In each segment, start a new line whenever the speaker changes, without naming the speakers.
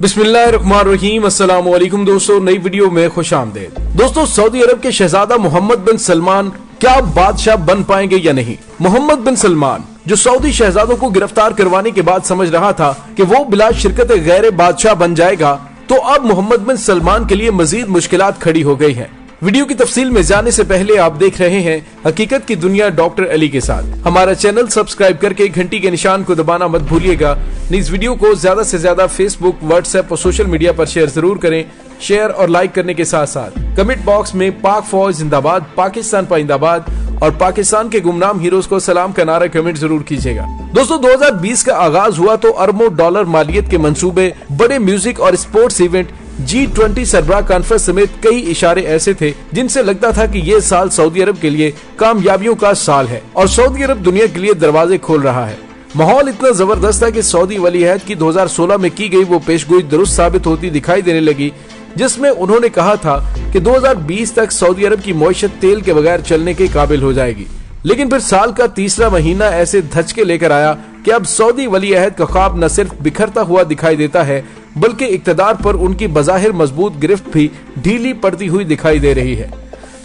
बिस्मिल्लाहिर्रहमानिर्रहीम। अस्सलाम वालेकुम दोस्तों, नई वीडियो में खुश आमदीद। दोस्तों, सऊदी अरब के शहजादा मोहम्मद बिन सलमान क्या बादशाह बन पाएंगे या नहीं। मोहम्मद बिन सलमान जो सऊदी शहजादों को गिरफ्तार करवाने के बाद समझ रहा था कि वो बिला शिरकत गैर बादशाह बन जाएगा, तो अब मोहम्मद बिन सलमान के लिए मजीद मुश्किलात खड़ी हो गई हैं। वीडियो की तफसील में जाने से पहले आप देख रहे हैं हकीकत की दुनिया डॉक्टर अली के साथ। हमारा चैनल सब्सक्राइब करके घंटी के निशान को दबाना मत भूलिएगा। इस वीडियो को ज्यादा से ज्यादा फेसबुक, व्हाट्सएप और सोशल मीडिया पर शेयर जरूर करें। शेयर और लाइक करने के साथ साथ कमेंट बॉक्स में पाक फौज जिंदाबाद, पाकिस्तान पाइंदाबाद और पाकिस्तान के गुमनाम हीरोज को सलाम का नारा कमेंट जरूर कीजिएगा। दोस्तों, 2020 का आगाज हुआ तो अरबों डॉलर मालियत के मंसूबे, बड़े म्यूजिक और स्पोर्ट्स इवेंट, G20 सरबराह कॉन्फ्रेंस समेत कई इशारे ऐसे थे जिनसे लगता था कि ये साल सऊदी अरब के लिए कामयाबियों का साल है और सऊदी अरब दुनिया के लिए दरवाजे खोल रहा है। माहौल इतना जबरदस्त था कि सऊदी वली अहद की 2016 में की गई वो पेशगोई दुरुस्त साबित होती दिखाई देने लगी, जिसमें उन्होंने कहा था कि 2020 तक सऊदी अरब की मईशत तेल के बगैर चलने के काबिल हो जाएगी। लेकिन फिर साल का तीसरा महीना ऐसे धचके लेकर आया कि अब सऊदी वली अहद का ख्वाब न सिर्फ बिखरता हुआ दिखाई देता है, बल्कि इक्तदार पर उनकी बज़ाहिर मजबूत गिरफ्त भी ढीली पड़ती हुई दिखाई दे रही है।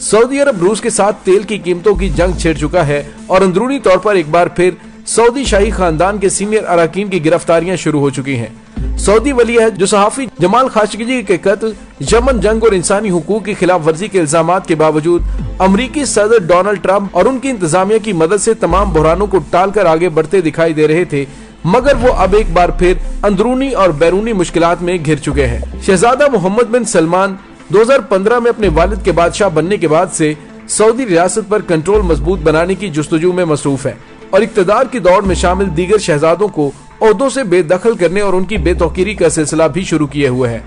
सऊदी अरब रूस के साथ तेल की कीमतों की जंग छेड़ चुका है और अंदरूनी तौर पर एक बार फिर सऊदी शाही खानदान के सीनियर अराकीन की गिरफ्तारियां शुरू हो चुकी हैं। सऊदी वली अहद जो सहाफी जमाल खाशोगी के कत्ल, यमन जंग और इंसानी हुकूक की खिलाफ वर्जी के इल्जामात के बावजूद अमरीकी सदर डोनाल्ड ट्रंप और उनकी इंतजामिया की मदद से तमाम बहरानों को टालकर आगे बढ़ते दिखाई दे रहे थे, मगर वो अब एक बार फिर अंदरूनी और बैरूनी मुश्किलात में घिर चुके हैं। शहजादा मोहम्मद बिन सलमान 2015 में अपने वालिद के बादशाह बनने के बाद से सऊदी रियासत पर कंट्रोल मजबूत बनाने की जुस्तजू में मसरूफ है और इक्तदार की दौड़ में शामिल दीगर शहजादों को ओहदों से बेदखल करने और उनकी बेतौकीरी का सिलसिला भी शुरू किए हुए है।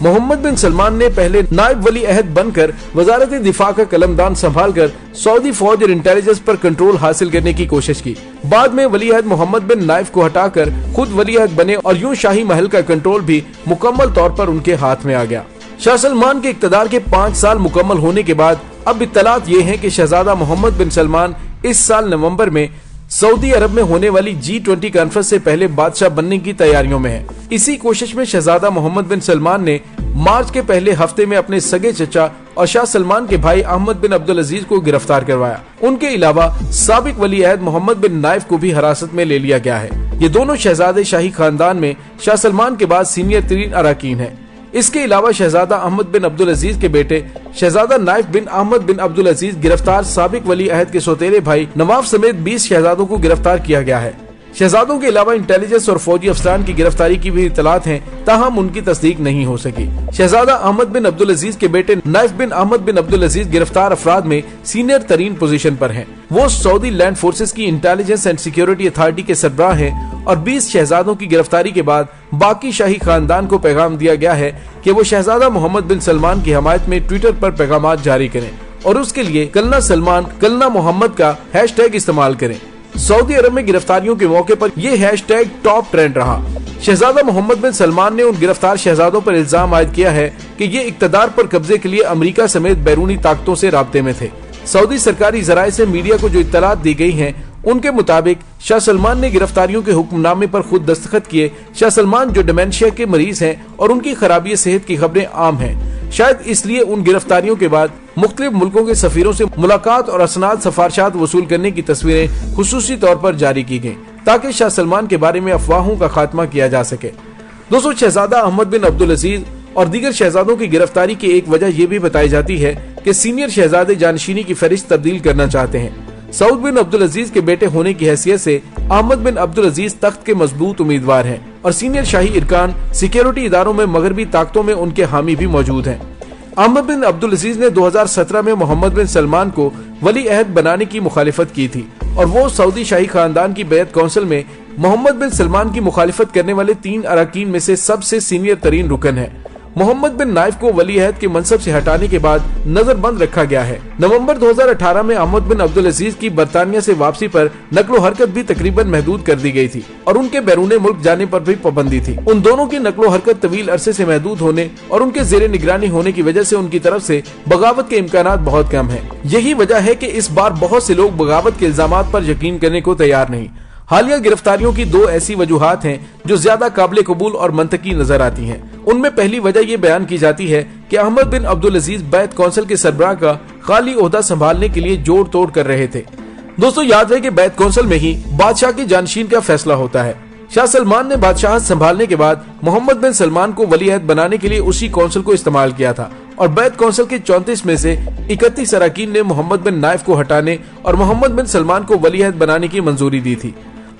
मोहम्मद बिन सलमान ने पहले नायब वली अहद बनकर वजारत दिफा का कलमदान संभालकर सऊदी फौज और इंटेलिजेंस पर कंट्रोल हासिल करने की कोशिश की। बाद में वली अहद मोहम्मद बिन नाइफ को हटाकर खुद वली अहद बने और यूं शाही महल का कंट्रोल भी मुकम्मल तौर पर उनके हाथ में आ गया। शाह सलमान के इक्तदार के 5 साल मुकम्मल होने के बाद अब इत्तलात ये है कि शहजादा मोहम्मद बिन सलमान इस साल नवंबर में सऊदी अरब में होने वाली G20 कॉन्फ्रेंस से पहले बादशाह बनने की तैयारियों में है। इसी कोशिश में शहजादा मोहम्मद बिन सलमान ने मार्च के पहले हफ्ते में अपने सगे चचा और शाह सलमान के भाई अहमद बिन अब्दुल अजीज को गिरफ्तार करवाया। उनके अलावा साबिक वली अहद मोहम्मद बिन नाइफ को भी हिरासत में ले लिया गया है। ये दोनों शहजादे शाही खानदान में शाह सलमान के बाद सीनियर तरीन अराकीन है। इसके अलावा शहजादा अहमद बिन अब्दुल अजीज के बेटे शहजादा नाइफ बिन अहमद बिन अब्दुल अजीज गिरफ्तार साबिक वली अहद के सौतेले भाई नवाफ समेत 20 शहजादों को गिरफ्तार किया गया है। शहजादों के अलावा इंटेलिजेंस और फौजी अफसरान की गिरफ्तारी की भी इत्तलात हैं, ताहम उनकी तस्दीक नहीं हो सकी। शहजादा अहमद बिन अब्दुल अजीज के बेटे नाइफ बिन अहमद बिन अब्दुल अजीज गिरफ्तार अफराद में सीनियर तरीन पोजीशन पर हैं। वो सऊदी लैंड फोर्सेस की इंटेलिजेंस एंड सिक्योरिटी अथॉरिटी के सरबराह हैं और 20 शहजादों की गिरफ्तारी के बाद बाकी शाही खानदान को पैगाम दिया गया है कि वो शहजादा मोहम्मद बिन सलमान की हमायत में ट्विटर पर पैगाम जारी करें और उसके लिए कलना सलमान कलना मोहम्मद का हैशटैग इस्तेमाल करें। सऊदी अरब में गिरफ्तारियों के मौके पर यह हैशटैग टॉप ट्रेंड रहा। शहजादा मोहम्मद बिन सलमान ने उन गिरफ्तार शहजादों पर इल्जाम आयद किया है कि ये इक्तदार पर कब्जे के लिए अमेरिका समेत बैरूनी ताकतों से राब्ते में थे। सऊदी सरकारी जराये से मीडिया को जो इत्तलात दी गई हैं, उनके मुताबिक शाह सलमान ने गिरफ्तारियों के हुक्मनामे पर खुद दस्तखत किए। शाह सलमान जो डिमेंशिया के मरीज हैं और उनकी खराबी सेहत की खबरें आम हैं, शायद इसलिए उन गिरफ्तारियों के बाद मुख्तलिफ मुल्कों के सफीरों से मुलाकात और असनाद सफारशात वसूल करने की तस्वीरें खुसूसी तौर पर जारी की गयी ताकि शाह सलमान के बारे में अफवाहों का खात्मा किया जा सके। दोस्तों, शहजादा अहमद बिन अब्दुल अजीज और दीगर शहजादों की गिरफ्तारी की एक वजह यह भी बताई जाती है कि सीनियर शहजादे जानशीनी की फहरिस्त तब्दील करना चाहते हैं। सऊद बिन अब्दुल अजीज के बेटे होने की हैसियत से अहमद बिन अब्दुल अजीज तख्त के मजबूत उम्मीदवार हैं और सीनियर शाही इरकान सिक्योरिटी इदारों में मगरबी ताकतों में उनके हामी भी मौजूद हैं। अहमद बिन अब्दुल अजीज ने 2017 में मोहम्मद बिन सलमान को वली अहद बनाने की मुखालिफत की थी और वो सऊदी शाही खानदान की बैत काउंसिल में मोहम्मद बिन सलमान की मुखालिफत करने वाले 3 अराकीन में से सबसे सीनियर तरीन रुकन है। मोहम्मद बिन नाइफ को वली अहद के मनसब से हटाने के बाद नजरबंद रखा गया है। नवंबर 2018 में अहमद बिन अब्दुल अजीज की बरतानिया से वापसी पर नकलो हरकत भी तकरीबन महदूद कर दी गई थी और उनके बैरूने मुल्क जाने पर भी पाबंदी थी। उन दोनों की नकलो हरकत तवील अरसे से महदूद होने और उनके जेरे निगरानी होने की वजह से उनकी तरफ से बगावत के इम्कानात बहुत कम है। यही वजह है कि इस बार बहुत से लोग बगावत के इल्जामात पर यकीन करने को तैयार नहीं। हालिया गिरफ्तारियों की दो ऐसी वजूहात हैं जो ज्यादा काबिल कबूल और मंतकी नजर आती हैं। उनमें पहली वजह ये बयान की जाती है कि अहमद बिन अब्दुल अजीज बैत कौंसिल के सरबराह का खाली ओहदा संभालने के लिए जोड़ तोड़ कर रहे थे। दोस्तों याद रहे कि बैत कौंसिल में ही बादशाह की जानशीन का फैसला होता है। शाह सलमान ने बादशाहत संभालने के बाद मोहम्मद बिन सलमान को वलीअहद बनाने के लिए उसी कौंसिल को इस्तेमाल किया था और बैत कौंसिल के 34 में से 31 अरकान ने मोहम्मद बिन नाइफ को हटाने और मोहम्मद बिन सलमान को वलीअहद बनाने की मंजूरी दी थी।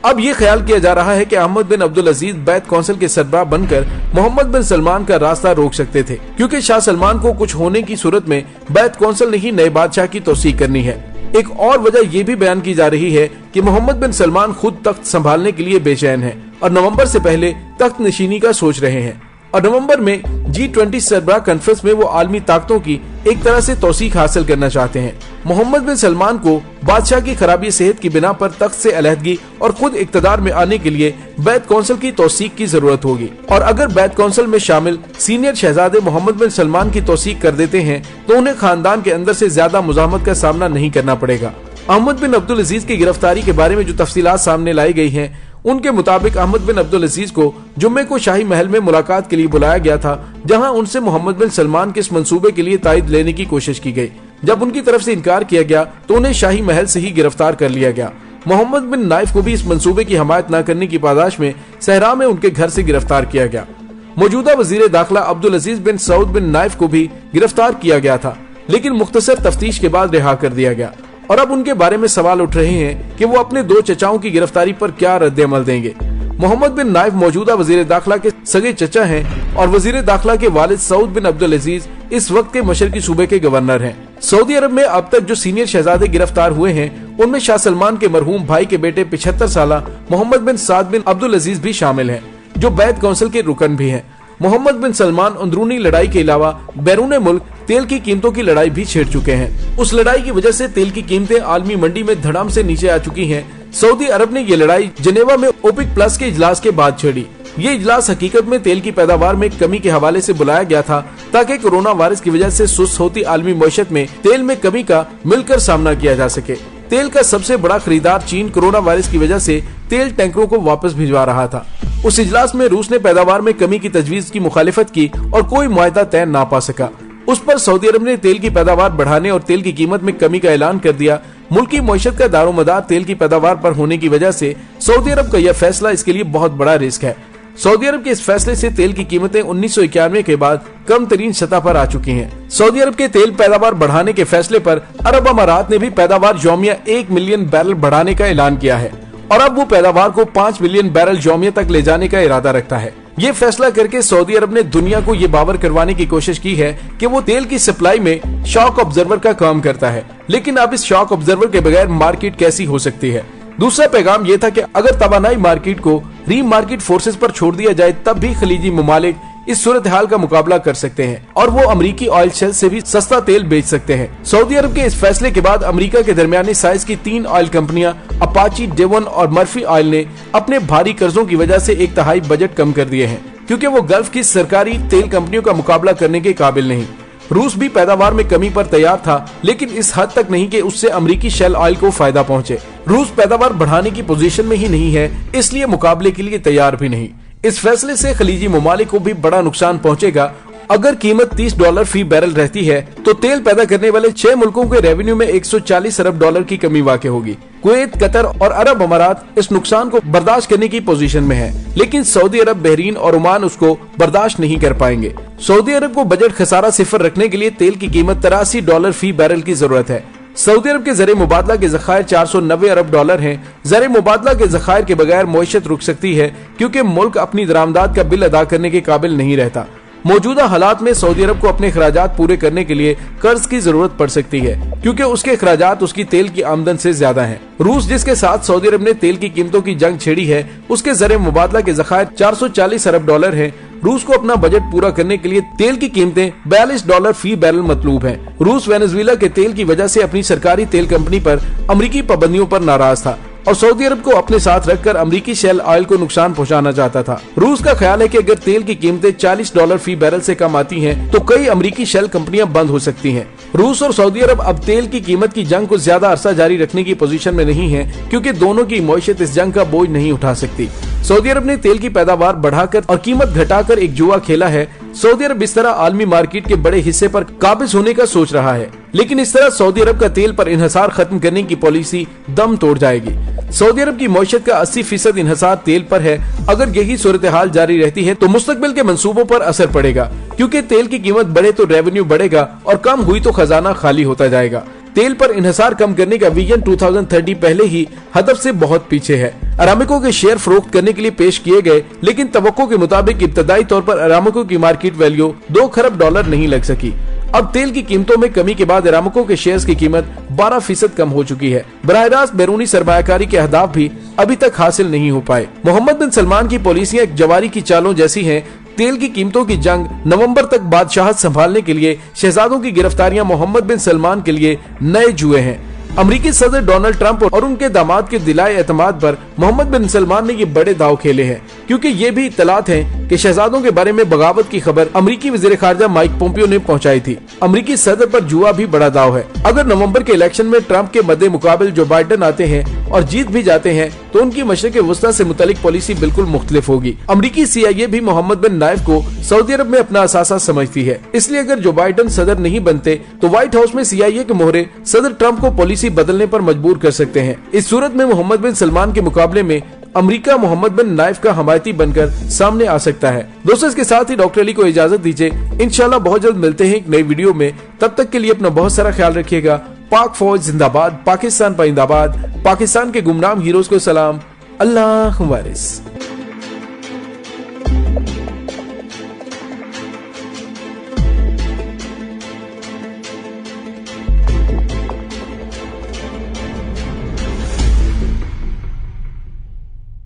अब ये ख्याल किया जा रहा है कि अहमद बिन अब्दुल अजीज बैत कौंसिल के सरबराह बनकर मोहम्मद बिन सलमान का रास्ता रोक सकते थे, क्योंकि शाह सलमान को कुछ होने की सूरत में बैत कौंसिल ने ही नए बादशाह की तौसीक करनी है। एक और वजह ये भी बयान की जा रही है कि मोहम्मद बिन सलमान खुद तख्त संभालने के लिए बेचैन है और नवंबर से पहले तख्त नशीनी का सोच रहे हैं और नवंबर में G20 सरबराह कॉन्फ्रेंस में वो आलमी ताकतों की एक तरह से तौसीक हासिल करना चाहते हैं। मोहम्मद बिन सलमान को बादशाह की खराबी सेहत की बिना पर तख्त से अलहदगी और खुद इक्तदार में आने के लिए बैत कौंसिल की तौसीक की जरूरत होगी और अगर बैत कौंसिल में शामिल सीनियर शहजादे मोहम्मद बिन सलमान की तौसीक कर देते हैं तो उन्हें खानदान के अंदर से ज्यादा मुज़ाहमत का सामना नहीं करना पड़ेगा। अहमद बिन अब्दुल अजीज की गिरफ्तारी के बारे में जो तफसीलात सामने लाई गई हैं, उनके मुताबिक अहमद बिन अब्दुल अजीज को जुम्मे को शाही महल में मुलाकात के लिए बुलाया गया था, जहां उनसे मोहम्मद बिन सलमान के इस मंसूबे के लिए तायद लेने की कोशिश की गई। जब उनकी तरफ से इनकार किया गया तो उन्हें शाही महल से ही गिरफ्तार कर लिया गया। मोहम्मद बिन नाइफ को भी इस मंसूबे की हमायत न करने की पादाश में सहरा में उनके घर से गिरफ्तार किया गया। मौजूदा वजीर दाखिला अब्दुल अजीज बिन सऊद बिन नाइफ को भी गिरफ्तार किया गया था, लेकिन मुख्तसर तफ्तीश के बाद रिहा कर दिया गया और अब उनके बारे में सवाल उठ रहे हैं कि वो अपने दो चचाओं की गिरफ्तारी पर क्या रद्द अमल देंगे। मोहम्मद बिन नाइफ मौजूदा वजीर दाखिला के सगे चचा हैं और वजीर दाखिला के वालिद सऊद बिन अब्दुल अजीज इस वक्त के मशरकी सूबे के गवर्नर हैं। सऊदी अरब में अब तक जो सीनियर शहजादे गिरफ्तार हुए हैं उनमें शाह सलमान के मरहूम भाई के बेटे 75 साला मोहम्मद बिन साद बिन अब्दुल अजीज भी शामिल हैं, जो बैत कौंसिल के रुकन भी हैं। मोहम्मद बिन सलमान अंदरूनी लड़ाई के अलावा बैरून मुल्क तेल की कीमतों की लड़ाई भी छेड़ चुके हैं। उस लड़ाई की वजह से तेल की कीमतें आलमी मंडी में धड़ाम से नीचे आ चुकी हैं। सऊदी अरब ने ये लड़ाई जिनेवा में ओपेक प्लस के इजलास के बाद छेड़ी। ये इजलास हकीकत में तेल की पैदावार में कमी के हवाले से बुलाया गया था ताकि कोरोना वायरस की वजह से सुस्त होती आलमी मईशत में तेल में कमी का मिलकर सामना किया जा सके। तेल का सबसे बड़ा खरीदार चीन कोरोना वायरस की वजह से तेल टैंकरों को वापस भिजवा रहा था। उस इजलास में रूस ने पैदावार में कमी की तजवीज की मुखालिफत की और कोई मुआहदा तय ना पा सका। उस पर सऊदी अरब ने तेल की पैदावार बढ़ाने और तेल की कीमत में कमी का ऐलान कर दिया। मुल्की मईशत का दारोमदार तेल की पैदावार पर होने की वजह से सऊदी अरब का यह फैसला इसके लिए बहुत बड़ा रिस्क है। सऊदी अरब के इस फैसले से तेल की कीमतें 1991 के बाद कम तरीन सतह पर आ चुकी हैं। सऊदी अरब के तेल पैदावार बढ़ाने के फैसले पर अरब अमारात ने भी पैदावार यौमिया 1 मिलियन बैरल बढ़ाने का ऐलान किया है और अब वो पैदावार को 5 मिलियन बैरल यौमिया तक ले जाने का इरादा रखता है। ये फैसला करके सऊदी अरब ने दुनिया को ये बावर करवाने की कोशिश की है कि वो तेल की सप्लाई में शॉक ऑब्जर्वर का काम करता है, लेकिन अब इस शॉक ऑब्जर्वर के बगैर मार्केट कैसी हो सकती है। दूसरा पैगाम ये था कि अगर तवानाई मार्केट को री मार्केट फोर्सेस पर छोड़ दिया जाए तब भी खलीजी ममालिक इस सूरत हाल का मुकाबला कर सकते हैं और वो अमरीकी ऑयल शेल से भी सस्ता तेल बेच सकते हैं। सऊदी अरब के इस फैसले के बाद अमेरिका के दरमियानी साइज की 3 ऑयल कंपनियां अपाची, डेवन और मर्फी ऑयल ने अपने भारी कर्जों की वजह से 1/3 बजट कम कर दिए हैं, क्योंकि वो गल्फ की सरकारी तेल कंपनियों का मुकाबला करने के काबिल नहीं। रूस भी पैदावार में कमी पर तैयार था, लेकिन इस हद तक नहीं कि उससे अमेरिकी शेल ऑयल को फायदा पहुंचे। रूस पैदावार बढ़ाने की पोजीशन में ही नहीं है, इसलिए मुकाबले के लिए तैयार भी नहीं। इस फैसले से खलीजी ममालिक को भी बड़ा नुकसान पहुंचेगा। अगर कीमत $30 फी बैरल रहती है तो तेल पैदा करने वाले 6 मुल्कों के रेवेन्यू में $140 अरब की कमी वाक़ होगी। कुवैत, कतर और अरब अमारात इस नुकसान को बर्दाश्त करने की पोजीशन में है, लेकिन सऊदी अरब, बहरीन और ओमान उसको बर्दाश्त नहीं कर पाएंगे। सऊदी अरब को बजट खसारा सिफर रखने के लिए तेल की कीमत $83 फी बैरल की जरूरत है। सऊदी अरब के ज़र मुबादला के ज़खायर $490 अरब हैं। ज़र मुबादला के ज़खायर के बगैर मईशत रुक सकती है, क्योंकि मुल्क अपनी दरामदाद का बिल अदा करने के काबिल नहीं रहता। मौजूदा हालात में सऊदी अरब को अपने अखराजात पूरे करने के लिए कर्ज की जरूरत पड़ सकती है, क्योंकि उसके अखराजात उसकी तेल की आमदन से ज्यादा हैं। रूस, जिसके साथ सऊदी अरब ने तेल की कीमतों की जंग छेड़ी है, उसके ज़र मुबादला के ज़खायर $440 अरब हैं। रूस को अपना बजट पूरा करने के लिए तेल की कीमतें $42 फी बैरल मतलूब हैं। रूस वेनेजुएला के तेल की वजह से अपनी सरकारी तेल कंपनी पर अमरीकी पाबंदियों पर नाराज था और सऊदी अरब को अपने साथ रखकर अमेरिकी शेल ऑयल को नुकसान पहुंचाना चाहता था। रूस का ख्याल है कि अगर तेल की कीमतें $40 फी बैरल से कम आती हैं, तो कई अमेरिकी शेल कंपनियां बंद हो सकती हैं। रूस और सऊदी अरब अब तेल की कीमत की जंग को ज्यादा अरसा जारी रखने की पोजीशन में नहीं है, क्योंकि दोनों की मईशत इस जंग का बोझ नहीं उठा सकती। सऊदी अरब ने तेल की पैदावार बढ़ाकर और कीमत घटाकर एक जुआ खेला है। सऊदी अरब इस तरह आलमी मार्केट के बड़े हिस्से पर काबिज होने का सोच रहा है, लेकिन इस तरह सऊदी अरब का तेल पर इन्हिसार खत्म करने की पॉलिसी दम तोड़ जाएगी। सऊदी अरब की मईशत का 80% इन्हिसार तेल पर है। अगर यही सूरत हाल जारी रहती है तो मुस्तकबिल के मंसूबों पर असर पड़ेगा, क्योंकि तेल की कीमत बढ़े तो रेवेन्यू बढ़ेगा और कम हुई तो खजाना खाली होता जाएगा। तेल पर इन्हिसार कम करने का विजन 2030 पहले ही हदफ से बहुत पीछे है। अरामको के शेयर फरोख्त करने के लिए पेश किए गए, लेकिन तवक्को के मुताबिक इब्तदाई तौर पर अरामको की मार्केट वैल्यू $2 खरब नहीं लग सकी। अब तेल की कीमतों में कमी के बाद अरामको के शेयर्स की कीमत 12% कम हो चुकी है। बराह रास्त बैरूनी सरमायाकारी के अहदाफ भी अभी तक हासिल नहीं हो पाए। मोहम्मद बिन सलमान की पॉलिसियां एक जवारी की चालों जैसी हैं। तेल की कीमतों की जंग नवंबर तक बादशाहत संभालने के लिए शहजादों की गिरफ्तारियां मोहम्मद बिन सलमान के लिए नए जुए हैं। अमेरिकी सदर डोनाल्ड ट्रंप और उनके दामाद के दिलाए एतमाद पर मोहम्मद बिन सलमान ने ये बड़े दाव खेले हैं, क्योंकि ये भी इत्तलात हैं कि शहजादों के बारे में बगावत की खबर अमेरिकी वज़ीर ख़ारिजा माइक पोम्पियो ने पहुंचाई थी। अमेरिकी सदर पर जुआ भी बड़ा दाव है। अगर नवंबर के इलेक्शन में ट्रंप के मद्दे मुकाबिल जो बाइडेन आते हैं और जीत भी जाते हैं, तो उनकी मशरिक़ वस्ता से मुतल्लिक पॉलिसी बिल्कुल मुख्तलिफ होगी। अमेरिकी CIA भी मोहम्मद बिन नाइफ को सऊदी अरब में अपना असासा समझती है। इसलिए अगर जो बाइडेन सदर नहीं बनते तो व्हाइट हाउस में CIA के मोहरे सदर ट्रंप को पॉलिसी बदलने पर मजबूर कर सकते हैं। इस सूरत में मोहम्मद बिन सलमान के मुकाबले में अमेरिका मोहम्मद बिन नाइफ का हमायती बनकर सामने आ सकता है। दोस्तों, इसके साथ ही डॉक्टर अली को इजाजत दीजिए। इंशाल्लाह बहुत जल्द मिलते हैं एक नई वीडियो में। तब तक के लिए अपना बहुत सारा ख्याल रखिएगा। पाक फौज जिंदाबाद, पाकिस्तान पाइंदाबाद, पाकिस्तान के गुमनाम हीरोज को सलाम। अल्लाह वारिस।